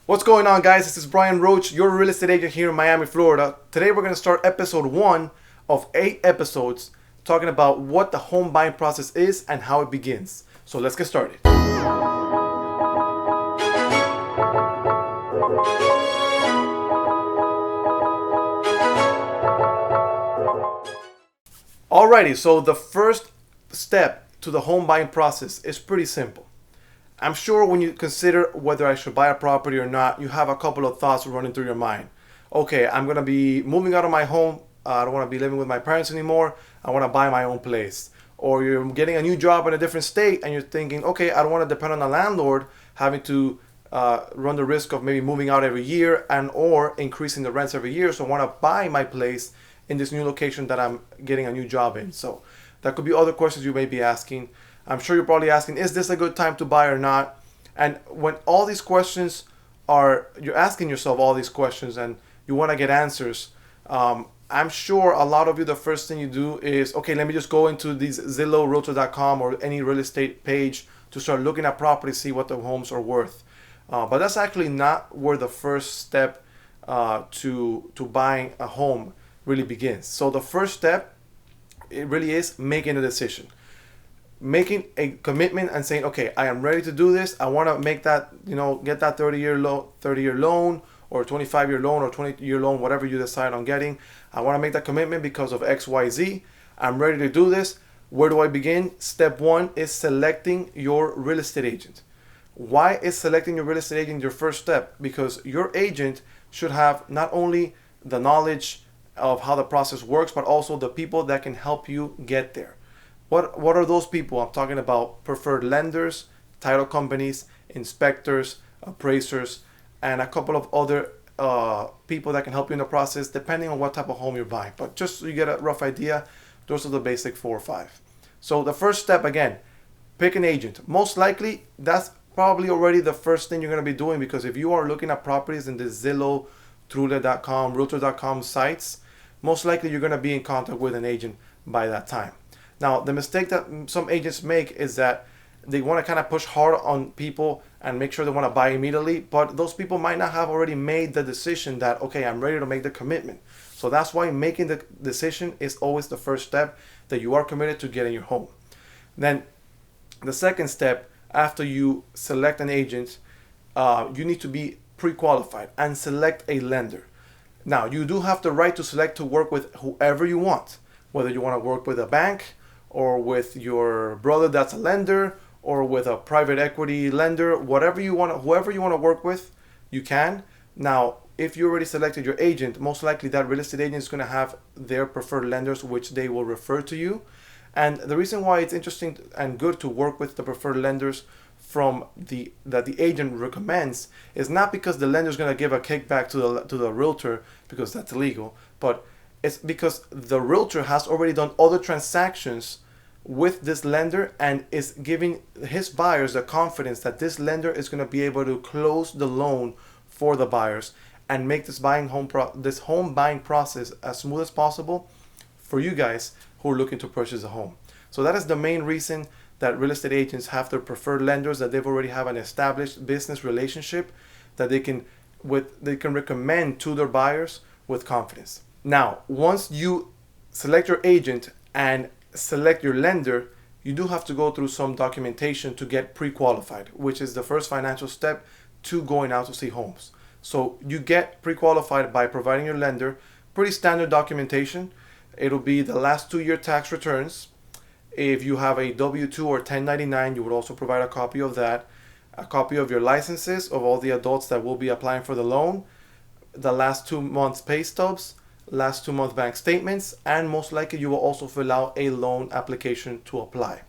What's going on, guys? This is Bryan Roach, your real estate agent here in Miami, Florida. Today we're going to start episode 1 of 8 episodes talking about what the home buying process is and how it begins. So let's get started. Alrighty, so the first step to the home buying process is pretty simple. I'm sure when you consider whether I should buy a property or not, you have a couple of thoughts running through your mind. Okay, I'm going to be moving out of my home. I don't want to be living with my parents anymore. I want to buy my own place. Or you're getting a new job in a different state and you're thinking, okay, I don't want to depend on a landlord having to run the risk of maybe moving out every year and or increasing the rents every year. So I want to buy my place in this new location that I'm getting a new job in. So that could be other questions you may be asking. I'm sure you're probably asking, is this a good time to buy or not? And when all these questions you're asking yourself all these questions and you want to get answers, I'm sure a lot of you, the first thing you do is, okay, let me just go into these Zillow, Realtor.com or any real estate page to start looking at properties, see what the homes are worth. But that's actually not where the first step to buying a home really begins. So the first step, it really is making a decision. Making a commitment and saying, okay, I am ready to do this. I want to make that, get that 30-year loan or 25-year loan or 20-year loan, whatever you decide on getting. I want to make that commitment because of X, Y, Z. I'm ready to do this. Where do I begin? Step 1 is selecting your real estate agent. Why is selecting your real estate agent your first step? Because your agent should have not only the knowledge of how the process works, but also the people that can help you get there. What are those people? I'm talking about preferred lenders, title companies, inspectors, appraisers, and a couple of other people that can help you in the process depending on what type of home you're buying. But just so you get a rough idea, those are the basic 4 or 5. So the first step, again, pick an agent. Most likely, that's probably already the first thing you're going to be doing, because if you are looking at properties in the Zillow, Trulia.com, Realtor.com sites, most likely you're going to be in contact with an agent by that time. Now, the mistake that some agents make is that they want to kind of push hard on people and make sure they want to buy immediately, but those people might not have already made the decision that, okay, I'm ready to make the commitment. So that's why making the decision is always the first step, that you are committed to getting your home. Then the second step, after you select an agent, you need to be pre-qualified and select a lender. Now, you do have the right to select to work with whoever you want, whether you want to work with a bank or with your brother that's a lender, or with a private equity lender, whoever you want to work with, you can. Now, if you already selected your agent, most likely that real estate agent is going to have their preferred lenders, which they will refer to you. And the reason why it's interesting and good to work with the preferred lenders that the agent recommends is not because the lender is going to give a kickback to the realtor, because that's illegal, but it's because the realtor has already done other transactions with this lender and is giving his buyers the confidence that this lender is going to be able to close the loan for the buyers and make this home buying process as smooth as possible for you guys who are looking to purchase a home. So that is the main reason that real estate agents have their preferred lenders, that they've already have an established business relationship that they can recommend to their buyers with confidence. Now, once you select your agent and select your lender, you do have to go through some documentation to get pre-qualified, which is the first financial step to going out to see homes. So you get pre-qualified by providing your lender pretty standard documentation. It'll be the last 2-year tax returns. If you have a W-2 or 1099, you would also provide a copy of that, a copy of your licenses of all the adults that will be applying for the loan, the last 2 months pay stubs, last 2 month bank statements, and most likely you will also fill out a loan application to apply.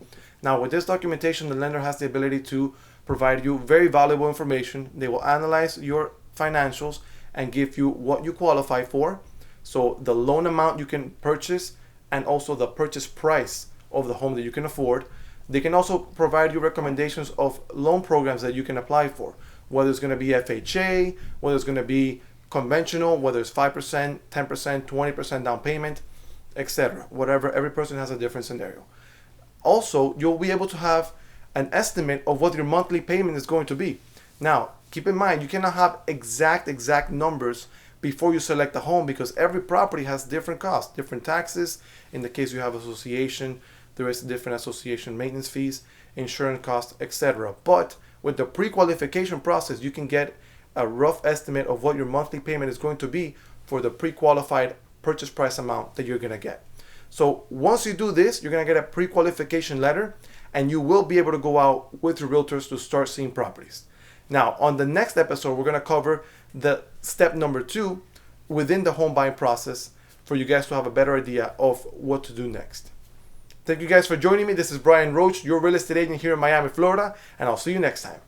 Now, with this documentation, the lender has the ability to provide you very valuable information. They will analyze your financials and give you what you qualify for, so the loan amount you can purchase and also the purchase price of the home that you can afford. They can also provide you recommendations of loan programs that you can apply for, whether it's going to be FHA, whether it's going to be conventional, whether it's 5%, 10%, 20% down payment, etc. Whatever, every person has a different scenario. Also, you'll be able to have an estimate of what your monthly payment is going to be. Now, keep in mind, you cannot have exact numbers before you select a home, because every property has different costs, different taxes. In the case you have association, there is different association maintenance fees, insurance costs, etc. But with the pre-qualification process, you can get a rough estimate of what your monthly payment is going to be for the pre-qualified purchase price amount that you're going to get. So once you do this, you're going to get a pre-qualification letter, and you will be able to go out with your realtors to start seeing properties. Now, on the next episode, we're going to cover the step number 2 within the home buying process for you guys to have a better idea of what to do next. Thank you guys for joining me. This is Bryan Roach, your real estate agent here in Miami, Florida, and I'll see you next time.